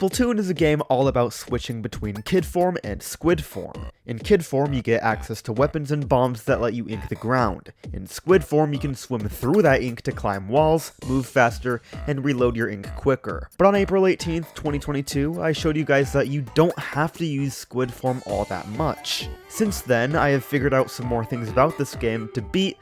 Splatoon is a game all about switching between kid form and squid form. In kid form, you get access to weapons and bombs that let you ink the ground. In squid form, you can swim through that ink to climb walls, move faster, and reload your ink quicker. But on April 18th, 2022, I showed you guys that you don't have to use squid form all that much. Since then, I have figured out some more things about this game to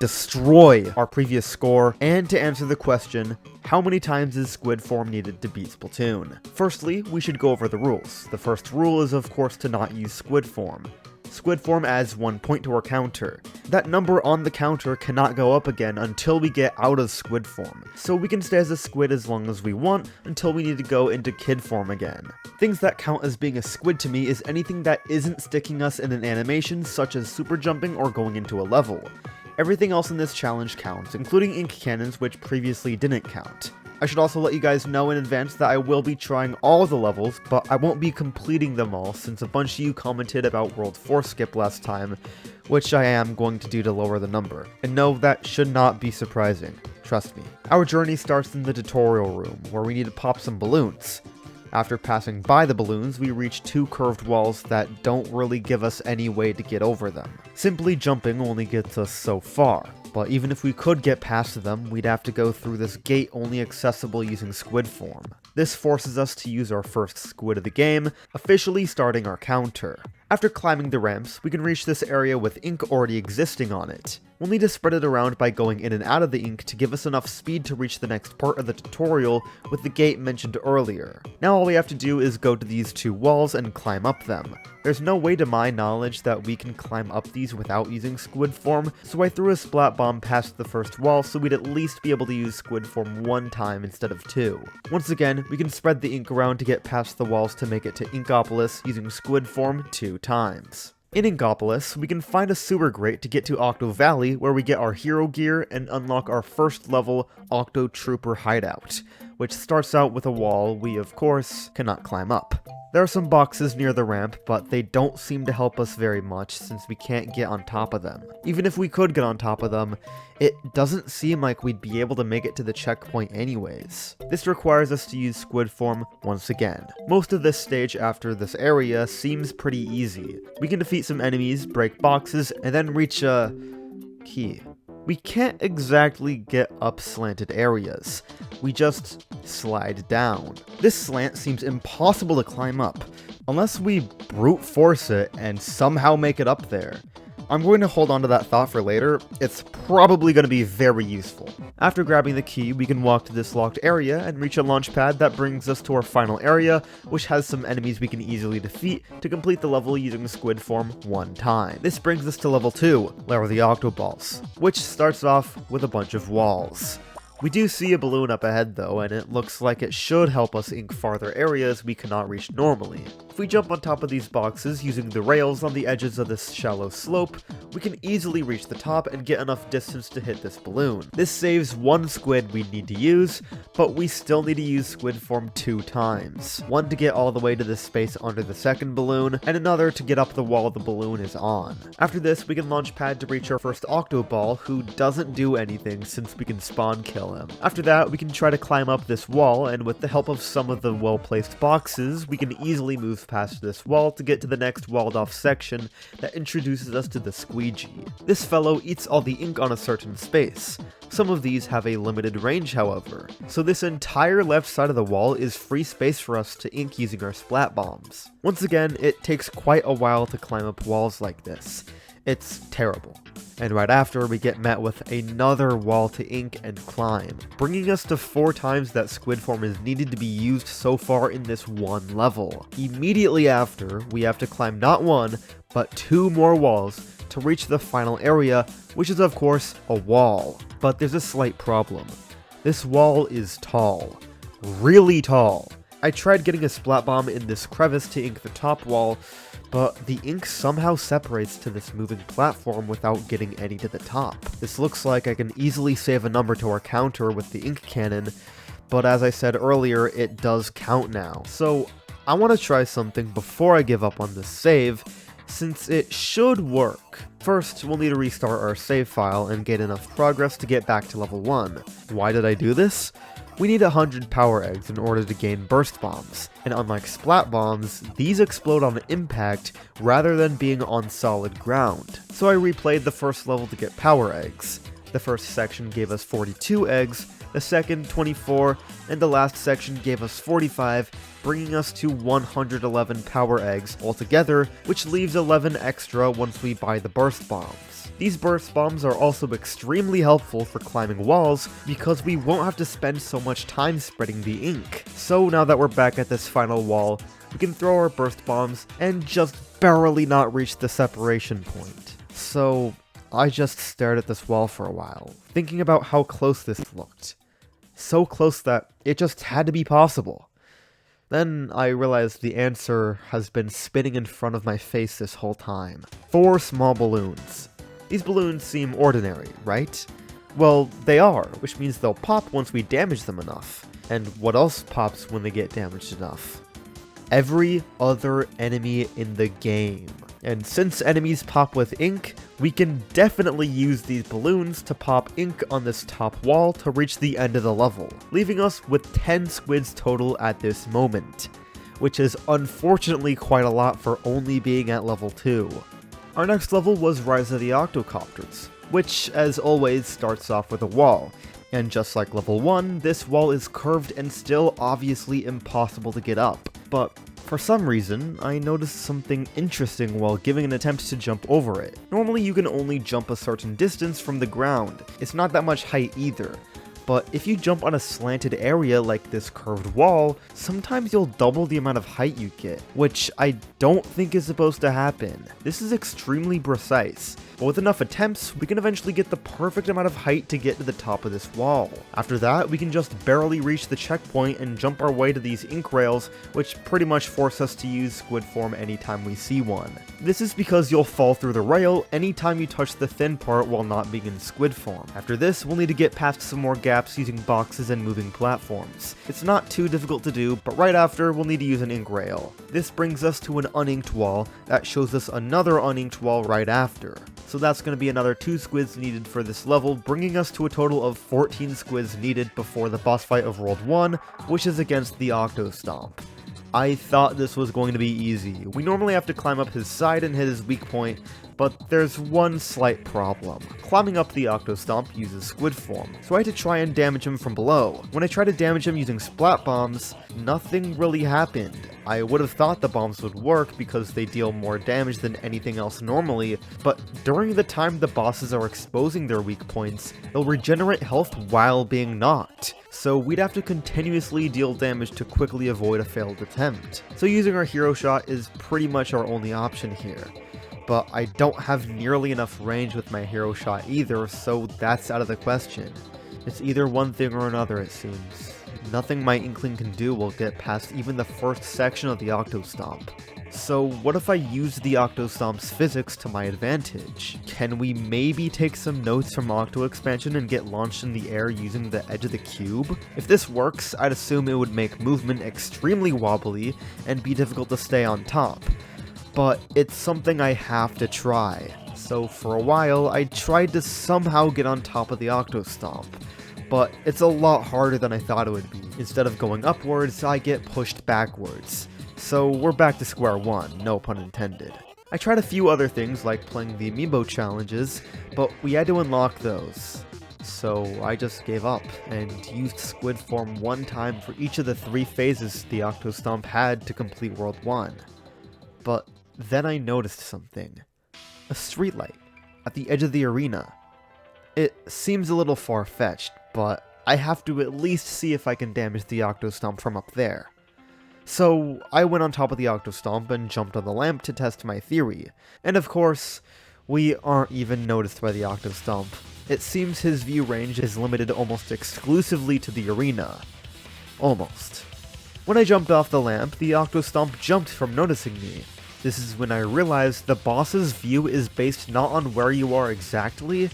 destroy our previous score, and to answer the question, how many times is squid form needed to beat Splatoon? Firstly, we should go over the rules. The first rule is of course to not use squid form. Squid form adds 1 point to our counter. That number on the counter cannot go up again until we get out of squid form, so we can stay as a squid as long as we want until we need to go into kid form again. Things that count as being a squid to me is anything that isn't sticking us in an animation such as super jumping or going into a level. Everything else in this challenge counts, including ink cannons, which previously didn't count. I should also let you guys know in advance that I will be trying all the levels, but I won't be completing them all since a bunch of you commented about World 4 skip last time, which I am going to do to lower the number. And no, that should not be surprising, trust me. Our journey starts in the tutorial room, where we need to pop some balloons. After passing by the balloons, we reach 2 curved walls that don't really give us any way to get over them. Simply jumping only gets us so far, but even if we could get past them, we'd have to go through this gate only accessible using squid form. This forces us to use our first squid of the game, officially starting our counter. After climbing the ramps, we can reach this area with ink already existing on it. We'll need to spread it around by going in and out of the ink to give us enough speed to reach the next part of the tutorial with the gate mentioned earlier. Now all we have to do is go to these 2 walls and climb up them. There's no way to my knowledge that we can climb up these without using squid form, so I threw a splat bomb past the first wall so we'd at least be able to use squid form 1 time instead of 2. Once again, we can spread the ink around to get past the walls to make it to Inkopolis using squid form 2 times. In Inkopolis, we can find a sewer grate to get to Octo Valley, where we get our hero gear and unlock our first level Octo Trooper hideout, which starts out with a wall we, of course, cannot climb up. There are some boxes near the ramp, but they don't seem to help us very much since we can't get on top of them. Even if we could get on top of them, it doesn't seem like we'd be able to make it to the checkpoint anyways. This requires us to use squid form once again. Most of this stage after this area seems pretty easy. We can defeat some enemies, break boxes, and then reach a key. We can't exactly get up slanted areas. We just slide down. This slant seems impossible to climb up, unless we brute force it and somehow make it up there. I'm going to hold on to that thought for later. It's probably going to be very useful. After grabbing the key, we can walk to this locked area and reach a launch pad that brings us to our final area, which has some enemies we can easily defeat to complete the level using squid form 1 time. This brings us to level 2, Lair of the Octoballs, which starts off with a bunch of walls. We do see a balloon up ahead though, and it looks like it should help us ink farther areas we cannot reach normally. If we jump on top of these boxes using the rails on the edges of this shallow slope, we can easily reach the top and get enough distance to hit this balloon. This saves 1 squid we need to use, but we still need to use squid form 2 times. 1 to get all the way to the space under the second balloon, and another to get up the wall the balloon is on. After this, we can launch pad to reach our first Octoball, who doesn't do anything since we can spawn kill him. After that, we can try to climb up this wall, and with the help of some of the well-placed boxes, we can easily move past this wall to get to the next walled-off section that introduces us to the squeegee. This fellow eats all the ink on a certain space. Some of these have a limited range, however, so this entire left side of the wall is free space for us to ink using our splat bombs. Once again, it takes quite a while to climb up walls like this. It's terrible. And right after, we get met with another wall to ink and climb, bringing us to 4 times that squid form is needed to be used so far in this one level. Immediately after, we have to climb not 1, but 2 more walls to reach the final area, which is of course a wall. But there's a slight problem. This wall is tall. Really tall. I tried getting a splat bomb in this crevice to ink the top wall, but the ink somehow separates to this moving platform without getting any to the top. This looks like I can easily save a number to our counter with the ink cannon, but as I said earlier, it does count now. So I want to try something before I give up on this save, since it should work. First, we'll need to restart our save file and get enough progress to get back to level 1. Why did I do this? We need 100 power eggs in order to gain burst bombs, and unlike splat bombs, these explode on impact rather than being on solid ground. So I replayed the first level to get power eggs. The first section gave us 42 eggs, the second 24, and the last section gave us 45, bringing us to 111 power eggs altogether, which leaves 11 extra once we buy the burst bombs. These burst bombs are also extremely helpful for climbing walls because we won't have to spend so much time spreading the ink. So now that we're back at this final wall, we can throw our burst bombs and just barely not reach the separation point. So I just stared at this wall for a while, thinking about how close this looked. So close that it just had to be possible. Then I realized the answer has been spinning in front of my face this whole time. 4 small balloons. These balloons seem ordinary, right? Well, they are, which means they'll pop once we damage them enough. And what else pops when they get damaged enough? Every other enemy in the game. And since enemies pop with ink, we can definitely use these balloons to pop ink on this top wall to reach the end of the level, leaving us with 10 squids total at this moment, which is unfortunately quite a lot for only being at level 2. Our next level was Rise of the Octocopters, which as always starts off with a wall, and just like level 1, this wall is curved and still obviously impossible to get up, but for some reason, I noticed something interesting while giving an attempt to jump over it. Normally you can only jump a certain distance from the ground, it's not that much height either, but if you jump on a slanted area like this curved wall, sometimes you'll double the amount of height you get, which I don't think is supposed to happen. This is extremely precise, but with enough attempts, we can eventually get the perfect amount of height to get to the top of this wall. After that, we can just barely reach the checkpoint and jump our way to these ink rails, which pretty much force us to use squid form anytime we see one. This is because you'll fall through the rail anytime you touch the thin part while not being in squid form. After this, we'll need to get past some more gaps using boxes and moving platforms. It's not too difficult to do, but right after, we'll need to use an ink rail. This brings us to an uninked wall that shows us another uninked wall right after. So that's going to be another 2 squids needed for this level, bringing us to a total of 14 squids needed before the boss fight of World 1, which is against the Octo Stomp. I thought this was going to be easy. We normally have to climb up his side and hit his weak point, but there's one slight problem. Climbing up the Octo Stomp uses squid form, so I had to try and damage him from below. When I tried to damage him using splat bombs, nothing really happened. I would have thought the bombs would work because they deal more damage than anything else normally, but during the time the bosses are exposing their weak points, they'll regenerate health while being knocked. So we'd have to continuously deal damage to quickly avoid a failed attempt. So using our hero shot is pretty much our only option here. But I don't have nearly enough range with my hero shot either, so that's out of the question. It's either one thing or another, it seems. Nothing my Inkling can do will get past even the first section of the Octo Stomp. So what if I use the Octo Stomp's physics to my advantage? Can we maybe take some notes from Octo Expansion and get launched in the air using the edge of the cube? If this works, I'd assume it would make movement extremely wobbly and be difficult to stay on top. But it's something I have to try. So for a while, I tried to somehow get on top of the Octo Stomp, but it's a lot harder than I thought it would be. Instead of going upwards, I get pushed backwards. So we're back to square one, no pun intended. I tried a few other things like playing the amiibo challenges, but we had to unlock those. So I just gave up and used squid form one time for each of the 3 phases the Octo Stomp had to complete World 1. But then I noticed something. A streetlight at the edge of the arena. It seems a little far-fetched, but I have to at least see if I can damage the Octo Stomp from up there. So I went on top of the Octo Stomp and jumped on the lamp to test my theory. And of course, we aren't even noticed by the Octo Stomp. It seems his view range is limited almost exclusively to the arena. Almost. When I jumped off the lamp, the Octo Stomp jumped from noticing me. This is when I realized the boss's view is based not on where you are exactly,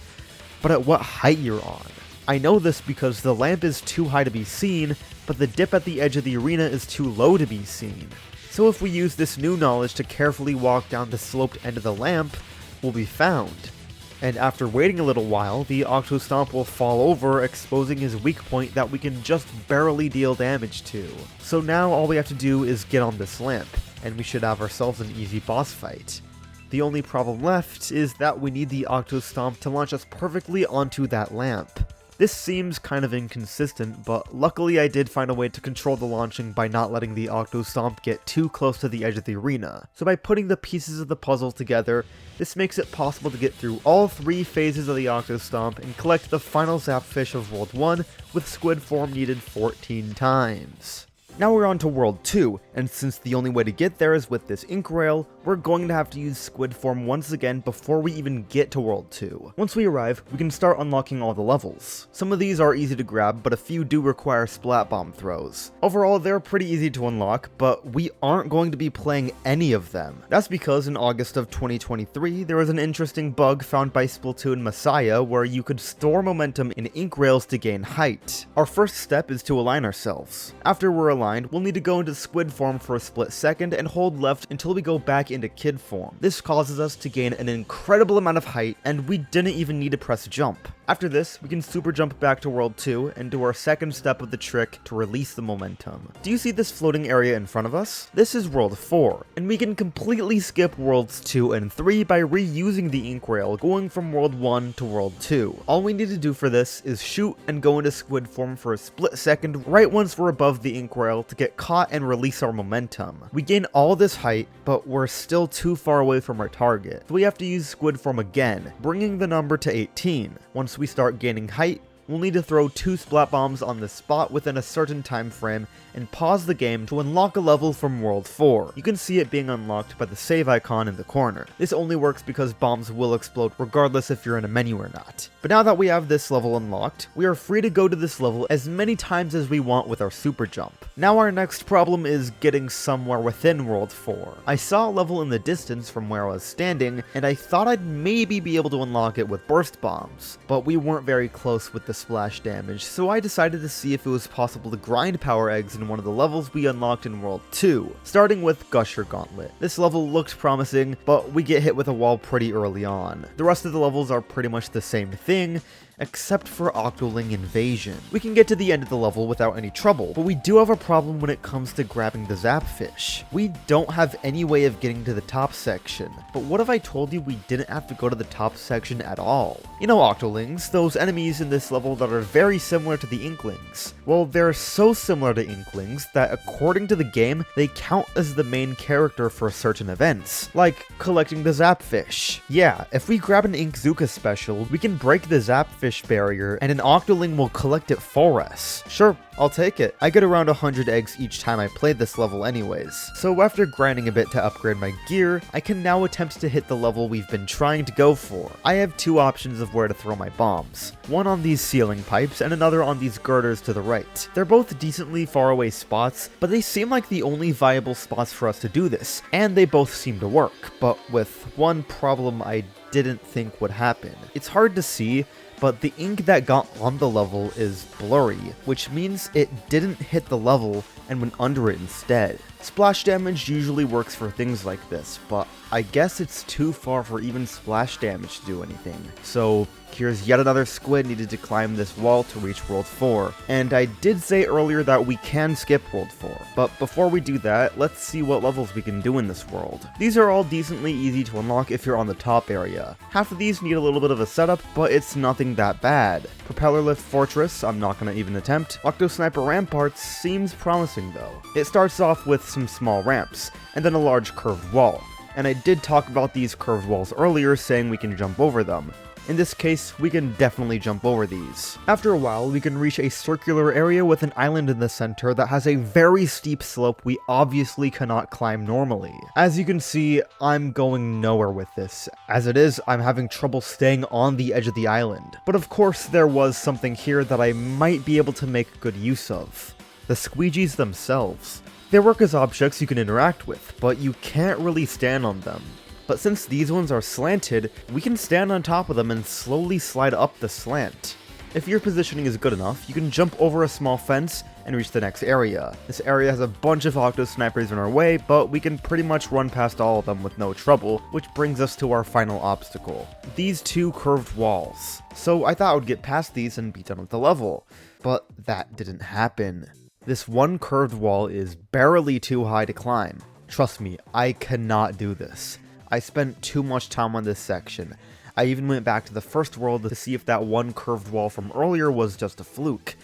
but at what height you're on. I know this because the lamp is too high to be seen, but the dip at the edge of the arena is too low to be seen. So if we use this new knowledge to carefully walk down the sloped end of the lamp, we'll be found. And after waiting a little while, the Octo Stomp will fall over, exposing his weak point that we can just barely deal damage to. So now all we have to do is get on this lamp, and we should have ourselves an easy boss fight. The only problem left is that we need the Octo Stomp to launch us perfectly onto that lamp. This seems kind of inconsistent, but luckily I did find a way to control the launching by not letting the Octo Stomp get too close to the edge of the arena. So by putting the pieces of the puzzle together, this makes it possible to get through all 3 phases of the Octo Stomp and collect the final Zapfish of World 1 with Squid form needed 14 times. Now we're on to World 2, and since the only way to get there is with this ink rail, we're going to have to use Squid form once again before we even get to World 2. Once we arrive, we can start unlocking all the levels. Some of these are easy to grab, but a few do require splat bomb throws. Overall, they're pretty easy to unlock, but we aren't going to be playing any of them. That's because in August of 2023, there was an interesting bug found by Splatoon Messiah where you could store momentum in ink rails to gain height. Our first step is to align ourselves. After we're aligned, we'll need to go into Squid form for a split second and hold left until we go back into Kid form. This causes us to gain an incredible amount of height, and we didn't even need to press jump. After this, we can super jump back to World 2 and do our second step of the trick to release the momentum. Do you see this floating area in front of us? This is World 4, and we can completely skip Worlds 2 and 3 by reusing the ink rail, going from World 1 to World 2. All we need to do for this is shoot and go into Squid form for a split second right once we're above the ink rail to get caught and release our momentum. We gain all this height, but we're still too far away from our target, so we have to use Squid form again, bringing the number to 18. Once we start gaining height, we'll need to throw 2 splat bombs on the spot within a certain time frame and pause the game to unlock a level from World 4. You can see it being unlocked by the save icon in the corner. This only works because bombs will explode regardless if you're in a menu or not. But now that we have this level unlocked, we are free to go to this level as many times as we want with our super jump. Now our next problem is getting somewhere within World 4. I saw a level in the distance from where I was standing, and I thought I'd maybe be able to unlock it with burst bombs, but we weren't very close with the splash damage, so I decided to see if it was possible to grind power eggs in one of the levels we unlocked in World 2, starting with Gusher Gauntlet. This level looked promising, but we get hit with a wall pretty early on. The rest of the levels are pretty much the same thing, except for Octoling Invasion. We can get to the end of the level without any trouble, but we do have a problem when it comes to grabbing the Zapfish. We don't have any way of getting to the top section, but what if I told you we didn't have to go to the top section at all? You know Octolings, those enemies in this level that are very similar to the Inklings. Well, they're so similar to Inklings that according to the game, they count as the main character for certain events, like collecting the Zapfish. Yeah, if we grab an Inkzooka special, we can break the Zapfish barrier and an Octoling will collect it for us. Sure, I'll take it. I get around 100 eggs each time I play this level anyways. So after grinding a bit to upgrade my gear, I can now attempt to hit the level we've been trying to go for. I have 2 options of where to throw my bombs. One on these ceiling pipes and another on these girders to the right. They're both decently far away spots, but they seem like the only viable spots for us to do this, and they both seem to work, but with one problem I didn't think would happen. It's hard to see, but the ink that got on the level is blurry, which means it didn't hit the level and went under it instead. Splash damage usually works for things like this, but I guess it's too far for even splash damage to do anything. So here's yet another squid needed to climb this wall to reach World 4. And I did say earlier that we can skip World 4, but before we do that, let's see what levels we can do in this world. These are all decently easy to unlock if you're on the top area. Half of these need a little bit of a setup, but it's nothing that bad. Propeller Lift Fortress, I'm not gonna even attempt. Octo Sniper Ramparts seems promising though. It starts off with some small ramps, and then a large curved wall. And I did talk about these curved walls earlier, saying we can jump over them. In this case, we can definitely jump over these. After a while, we can reach a circular area with an island in the center that has a very steep slope we obviously cannot climb normally. As you can see, I'm going nowhere with this. As it is, I'm having trouble staying on the edge of the island. But of course, there was something here that I might be able to make good use of. The squeegees themselves. They work as objects you can interact with, but you can't really stand on them. But since these ones are slanted, we can stand on top of them and slowly slide up the slant. If your positioning is good enough, you can jump over a small fence and reach the next area. This area has a bunch of octo snipers in our way, but we can pretty much run past all of them with no trouble, which brings us to our final obstacle. These two curved walls. So I thought I would get past these and be done with the level, but that didn't happen. This one curved wall is barely too high to climb. Trust me, I cannot do this. I spent too much time on this section. I even went back to the first world to see if that one curved wall from earlier was just a fluke.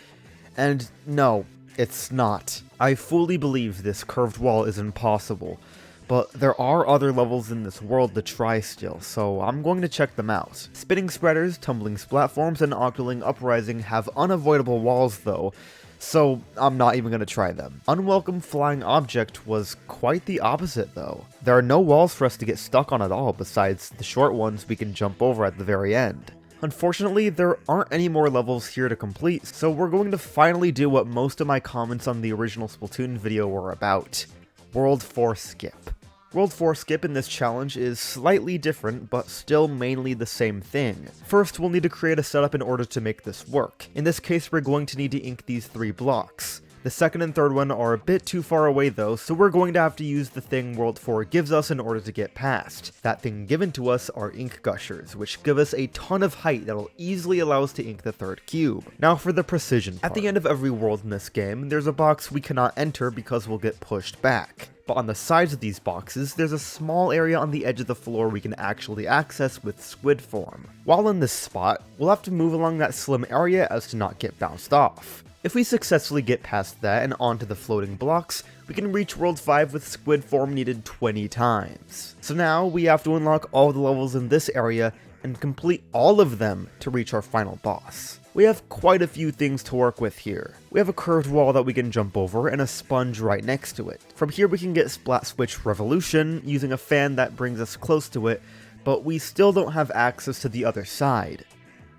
And no, it's not. I fully believe this curved wall is impossible, but there are other levels in this world to try still, so I'm going to check them out. Spinning Spreaders, Tumbling Splatforms, and Octoling Uprising have unavoidable walls though, so I'm not even going to try them. Unwelcome Flying Object was quite the opposite though. There are no walls for us to get stuck on at all besides the short ones we can jump over at the very end. Unfortunately, there aren't any more levels here to complete, so we're going to finally do what most of my comments on the original Splatoon video were about. World 4 Skip. World 4 Skip in this challenge is slightly different, but still mainly the same thing. First, we'll need to create a setup in order to make this work. In this case, we're going to need to ink these 3 blocks. The second and third one are a bit too far away though, so we're going to have to use the thing World 4 gives us in order to get past. That thing given to us are ink gushers, which give us a ton of height that'll easily allow us to ink the third cube. Now for the precision part. At the end of every world in this game, there's a box we cannot enter because we'll get pushed back. But on the sides of these boxes, there's a small area on the edge of the floor we can actually access with Squid form. While in this spot, we'll have to move along that slim area as to not get bounced off. If we successfully get past that and onto the floating blocks, we can reach World 5 with Squid form needed 20 times. So now we have to unlock all the levels in this area and complete all of them to reach our final boss. We have quite a few things to work with here. We have a curved wall that we can jump over and a sponge right next to it. From here we can get Splat Switch Revolution using a fan that brings us close to it, but we still don't have access to the other side.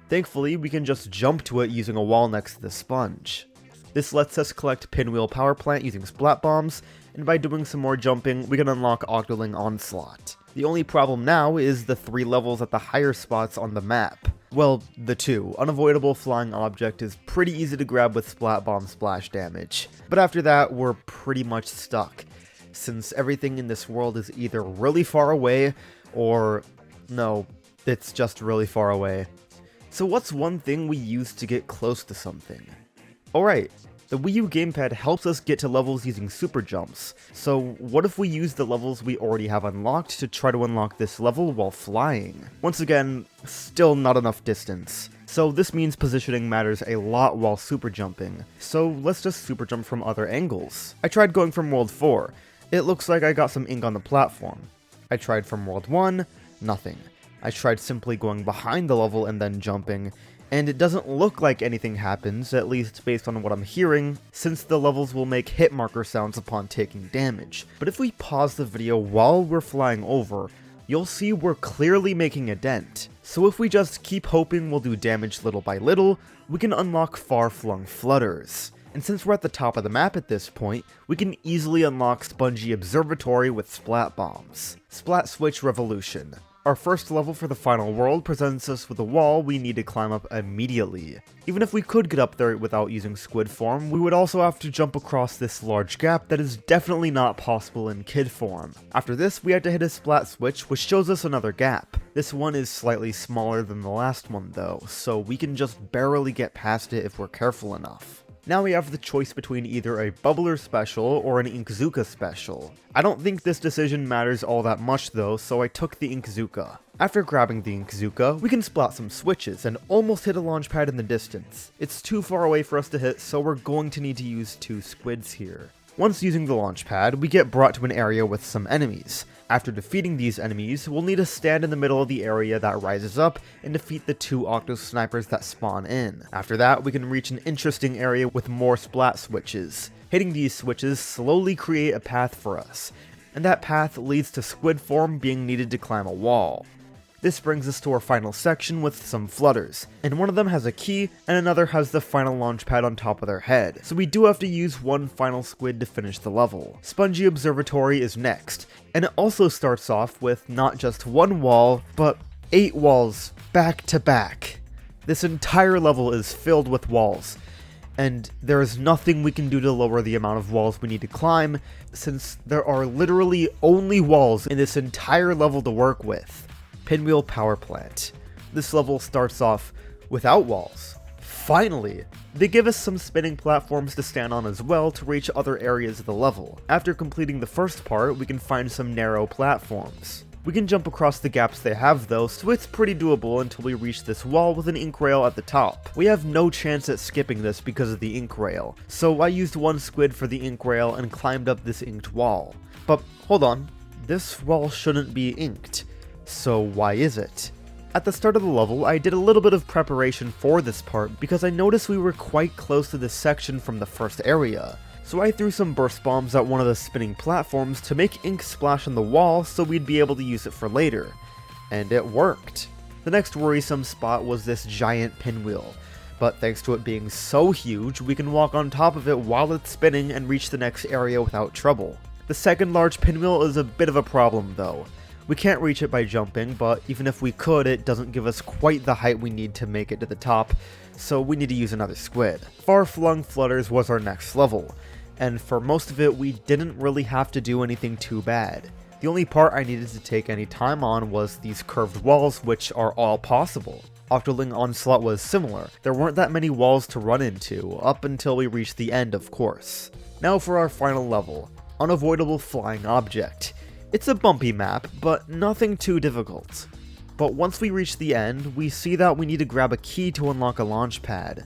Thankfully, we can just jump to it using a wall next to the sponge. This lets us collect Pinwheel Power Plant using Splat Bombs, and by doing some more jumping, we can unlock Octoling Onslaught. The only problem now is the 3 levels at the higher spots on the map. Well, the 2. Unavoidable Flying Object is pretty easy to grab with Splat Bomb splash damage, but after that, we're pretty much stuck, since everything in this world is either really far away, or no, it's just really far away. So what's one thing we use to get close to something? Alright, the Wii U gamepad helps us get to levels using super jumps, so what if we use the levels we already have unlocked to try to unlock this level while flying? Once again, still not enough distance. So this means positioning matters a lot while super jumping, so let's just super jump from other angles. I tried going from World 4, it looks like I got some ink on the platform. I tried from World 1, nothing. I tried simply going behind the level and then jumping, and it doesn't look like anything happens, at least based on what I'm hearing, since the levels will make hit marker sounds upon taking damage. But if we pause the video while we're flying over, you'll see we're clearly making a dent. So if we just keep hoping we'll do damage little by little, we can unlock far-flung flutters. And since we're at the top of the map at this point, we can easily unlock Spongy Observatory with Splat Bombs. Splat Switch Revolution. Our first level for the final world presents us with a wall we need to climb up immediately. Even if we could get up there without using Squid form, we would also have to jump across this large gap that is definitely not possible in Kid form. After this, we had to hit a Splat Switch, which shows us another gap. This one is slightly smaller than the last one though, so we can just barely get past it if we're careful enough. Now we have the choice between either a Bubbler special or an Inkzooka special. I don't think this decision matters all that much though, so I took the Inkzooka. After grabbing the Inkzooka, we can splat some switches and almost hit a launch pad in the distance. It's too far away for us to hit, so we're going to need to use 2 squids here. Once using the launch pad, we get brought to an area with some enemies. After defeating these enemies, we'll need to stand in the middle of the area that rises up and defeat the 2 octo snipers that spawn in. After that, we can reach an interesting area with more splat switches. Hitting these switches slowly create a path for us, and that path leads to Squid form being needed to climb a wall. This brings us to our final section with some flutters, and one of them has a key, and another has the final launch pad on top of their head, so we do have to use one final squid to finish the level. Spongy Observatory is next, and it also starts off with not just one wall, but 8 walls back to back. This entire level is filled with walls, And there is nothing we can do to lower the amount of walls we need to climb, since there are literally only walls in this entire level to work with. Pinwheel Power Plant. This level starts off without walls. Finally! They give us some spinning platforms to stand on as well to reach other areas of the level. After completing the first part, we can find some narrow platforms. We can jump across the gaps they have though, so it's pretty doable until we reach this wall with an ink rail at the top. We have no chance at skipping this because of the ink rail, so I used one squid for the ink rail and climbed up this inked wall. But hold on, this wall shouldn't be inked, so why is it? At the start of the level, I did a little bit of preparation for this part because I noticed we were quite close to this section from the first area. So I threw some burst bombs at one of the spinning platforms to make ink splash on the wall so we'd be able to use it for later. And it worked. The next worrisome spot was this giant pinwheel, but thanks to it being so huge, we can walk on top of it while it's spinning and reach the next area without trouble. The second large pinwheel is a bit of a problem though. We can't reach it by jumping, but even if we could, it doesn't give us quite the height we need to make it to the top, so we need to use another squid. Far-flung flutters was our next level, and for most of it we didn't really have to do anything too bad. The only part I needed to take any time on was these curved walls, which are all possible. Octoling Onslaught was similar. There weren't that many walls to run into, up until we reached the end of course. Now for our final level, Unavoidable Flying Object. It's a bumpy map, but nothing too difficult. But once we reach the end, we see that we need to grab a key to unlock a launch pad.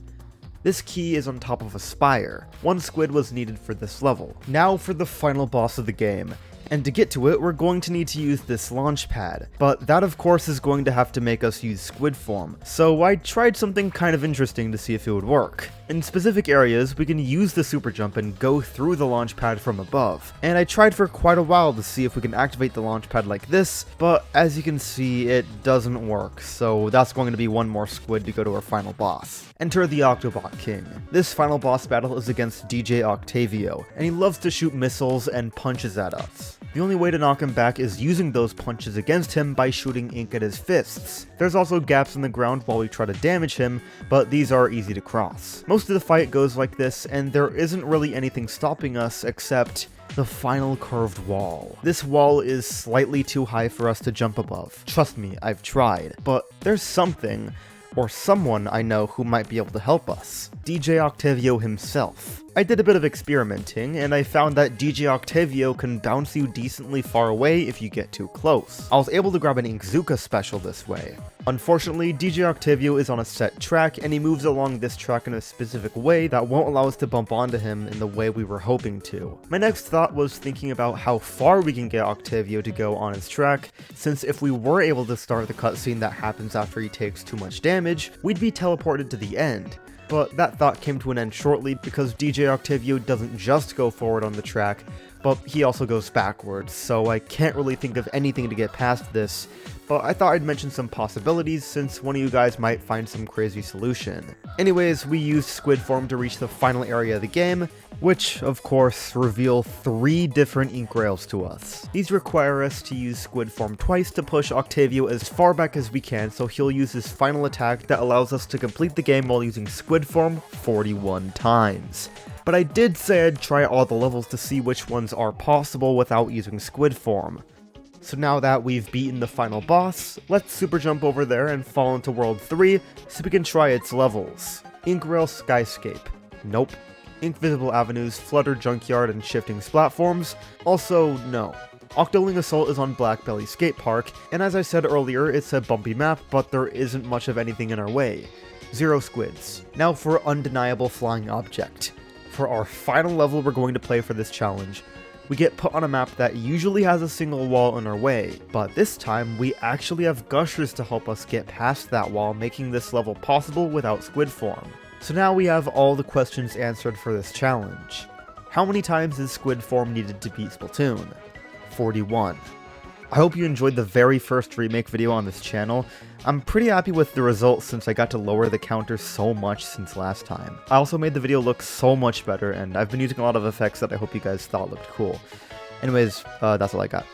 This key is on top of a spire. One squid was needed for this level. Now for the final boss of the game. And to get to it, we're going to need to use this launch pad, but that of course is going to have to make us use squid form, so I tried something kind of interesting to see if it would work. In specific areas, we can use the super jump and go through the launch pad from above, and I tried for quite a while to see if we can activate the launch pad like this, but as you can see, it doesn't work, so that's going to be one more squid to go to our final boss. Enter the Octobot King. This final boss battle is against DJ Octavio, and he loves to shoot missiles and punches at us. The only way to knock him back is using those punches against him by shooting ink at his fists. There's also gaps in the ground while we try to damage him, but these are easy to cross. Most of the fight goes like this, and there isn't really anything stopping us except the final curved wall. This wall is slightly too high for us to jump above. Trust me, I've tried. But there's something, or someone I know who might be able to help us. DJ Octavio himself. I did a bit of experimenting, and I found that DJ Octavio can bounce you decently far away if you get too close. I was able to grab an Inkzuka special this way. Unfortunately, DJ Octavio is on a set track, and he moves along this track in a specific way that won't allow us to bump onto him in the way we were hoping to. My next thought was thinking about how far we can get Octavio to go on his track, since if we were able to start the cutscene that happens after he takes too much damage, we'd be teleported to the end. But that thought came to an end shortly because DJ Octavio doesn't just go forward on the track, but he also goes backwards, so I can't really think of anything to get past this, but I thought I'd mention some possibilities since one of you guys might find some crazy solution. Anyways, we used squid form to reach the final area of the game, which, of course, reveal 3 different ink rails to us. These require us to use squid form twice to push Octavio as far back as we can, so he'll use his final attack that allows us to complete the game while using squid form 41 times. But I did say I'd try all the levels to see which ones are possible without using squid form. So now that we've beaten the final boss, let's super jump over there and fall into World 3 so we can try its levels. Ink Rail Skyscape. Nope. Ink Visible Avenues, Flutter Junkyard, and Shifting Platforms. Also, no. Octoling Assault is on Blackbelly Skate Park, and as I said earlier, it's a bumpy map, but there isn't much of anything in our way. 0 squids. Now for Undeniable Flying Object. For our final level we're going to play for this challenge, we get put on a map that usually has a single wall in our way, but this time we actually have gushers to help us get past that wall, making this level possible without squid form. So now we have all the questions answered for this challenge. How many times is squid form needed to beat Splatoon? 41. I hope you enjoyed the very first remake video on this channel. I'm pretty happy with the results since I got to lower the counter so much since last time. I also made the video look so much better, and I've been using a lot of effects that I hope you guys thought looked cool. Anyways, that's all I got.